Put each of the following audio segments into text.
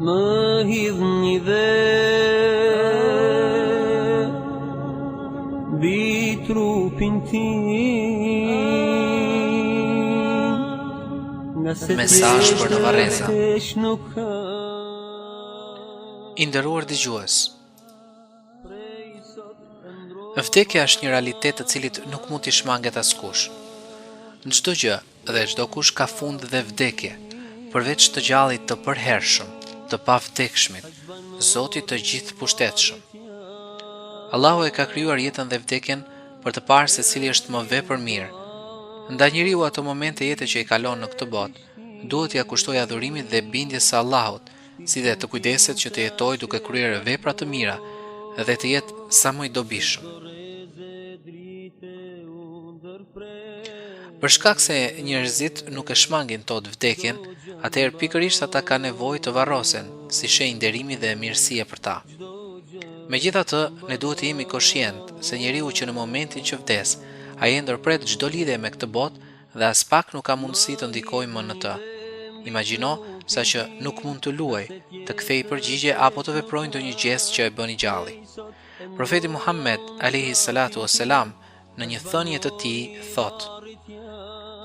Më hidhni dhe mbi trupin tim. Mesazh për në Varreza. I nderuar dëgjues, vdekja është një realitet të cilit nuk mund t'i shmanget askush. Në çdo gjë dhe çdo kush ka fund dhe vdekje, përveç të gjallit të përhershëm, të pavdekshmit, Zotit të gjithë pushtetshëm. Allahu e ka krijuar jetën dhe vdekjen për të parë se cili është më vepër mirë. Ndaj njeriu ato momente jete që i kalon në këtë botë, duhet t'ia kushtoj adhurimit dhe bindjes së Allahut, si dhe të kujdeset që të jetojë duke kryer vepra të mira dhe të jetë sa më i dobishëm. Për shkak se njerëzit nuk e shmangin tot vdekjen, atëherë pikërisht ata kanë nevojë të varrosen, si shenjë nderimi dhe mirësie për ta. Megjithatë, ne duhet të jemi koshient se njeriu që në momentin që vdes, ai e ndërpret çdo lidhje me këtë botë dhe as pak nuk ka mundësi të ndikojë më në të. Imagjino saqë nuk mund të luaj, të kthejë përgjigje apo të veprojë ndonjë gjest që e bën i gjalli. Profeti Muhammed alayhi salatu wassalam në një thënie të tij thotë: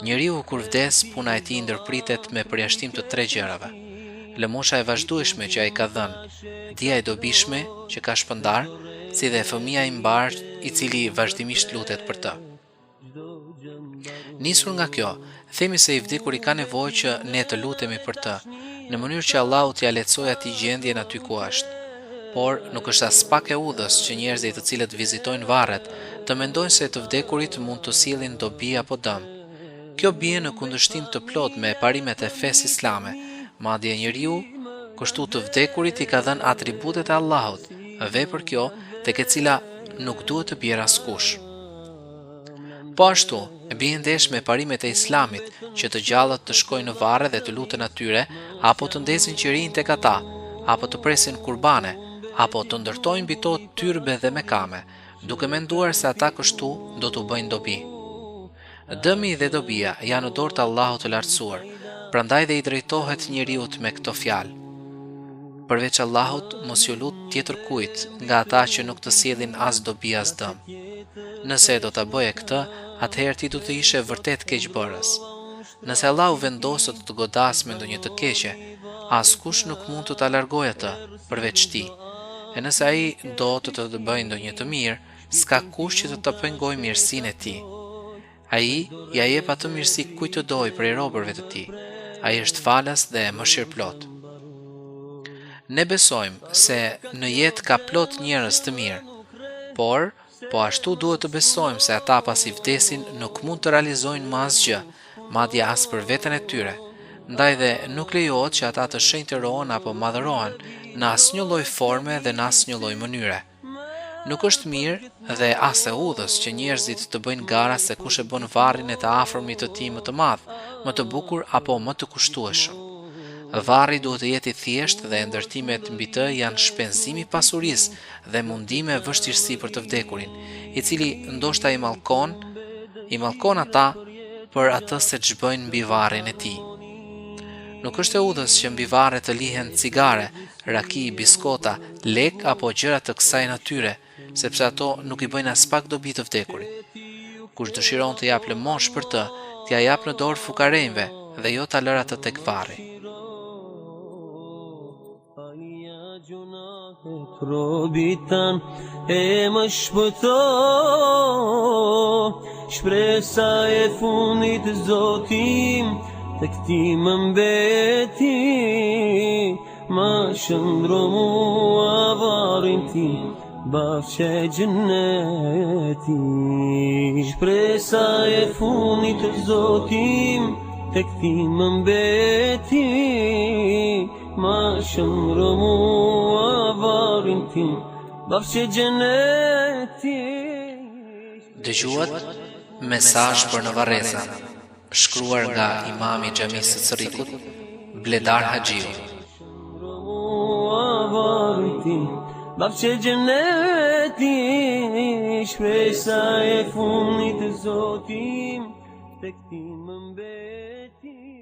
njeriu kur vdes, puna e tij ndërpritet me përjashtim të 3 gjërave: lëmosha e vazhdueshme që ai ka dhënë, dia e dobishme që ka shpërndar, si dhe fëmia i mbar i cili vazhdimisht lutet për të. Nisur nga kjo, themi se i vdekuri ka nevojë që ne të lutemi për të, në mënyrë që Allahu t'ia lehtësojë atij gjendjen aty ku është. Por nuk është as pak e udhës që njerëzit të cilët vizitojnë varret të mendojnë se të vdekurit mund të sillin dobi apo dëm. Kjo bie në kundërshtim të plot me parimet e fesë islame. Madje njeriu, kështu të vdekurit i ka dhënë atributet e Allahut, vepër kjo tek e cila nuk duhet të bjerë askush. Po ashtu, e bie ndesh me parimet e islamit që të gjallët të shkojnë në varre dhe të luten atyre, apo të ndesin qirin tek ata, apo të presin kurbane, apo të ndërtojnë mbi to tyrbe dhe mekame, duke menduar se ata kështu do t'u bëjnë dobi. Dëmi dhe dobia janë në dorë të Allahut të lartësuar, prandaj dhe i drejtohet njeriut me këto fjalë: përveç Allahut mos ju lut tjetër kujt nga ata që nuk të sjellin as dobi as dëm. Nëse do ta bëje këtë, atëherë ti do të ishe vërtet keqbërës. Nëse Allahu vendosë të godas me ndonjë të keqe, askush nuk mund të ta largojë atë përveç ti. E nëse ai do të të bëjë ndonjë të mirë, s'ka kush që të të pengojë mirësinë e tij. Ai ja jep atë mirësi kujt të dojë prej robërve të tij. Ai është falas dhe mëshirëplot. Ne besojmë se në jetë ka plot njerëz të mirë, por po ashtu duhet të besojmë se ata pasi vdesin nuk mund të realizojnë më asgjë, madje as për veten e tyre. Ndaj dhe nuk lejohet që ata të shenjtërohen apo madhërohen në asnjë lloj forme dhe në asnjë lloj mënyre. Nuk është mirë dhe as e udhës që njerëzit të bëjnë gara se kush e bën varrin e të afërmit të tij më të madh, më të bukur apo më të kushtueshëm. Varri duhet të jetë i thjeshtë dhe ndërtimet mbi të janë shpenzimi i pasurisë dhe mundime vështirësi për të vdekurin, i cili ndoshta i mallkon ata për atë se ç'bëjnë mbi varrin e tij. Nuk është e udhës që mbi varre të lihen cigare, raki, biskota, lek apo gjëra të kësaj natyre, sepse ato nuk i bëjnë as pak dobi të vdekurit. Kush dëshiron të jap lëmosh për të, t'ia jap në dorë fukarejve dhe jo ta lër atë tek varri. Robitan e më shpëto, shpresa e fundit Zotim, tek ti më mbeti, ma shëndro mua varrin tim, bafshë xheneti. Shpresa e fundit Zotim, tek ti më mbeti, ma shëndro mua varrin tim, bafshë xheneti. Dëgjuat mesazh për në Varreza, shkruar nga imami i xhamisë së Cerrikut, Bledar Haxhiu. Bafshë xheneti, shpresa e fundit Zotim, tek ti më mbeti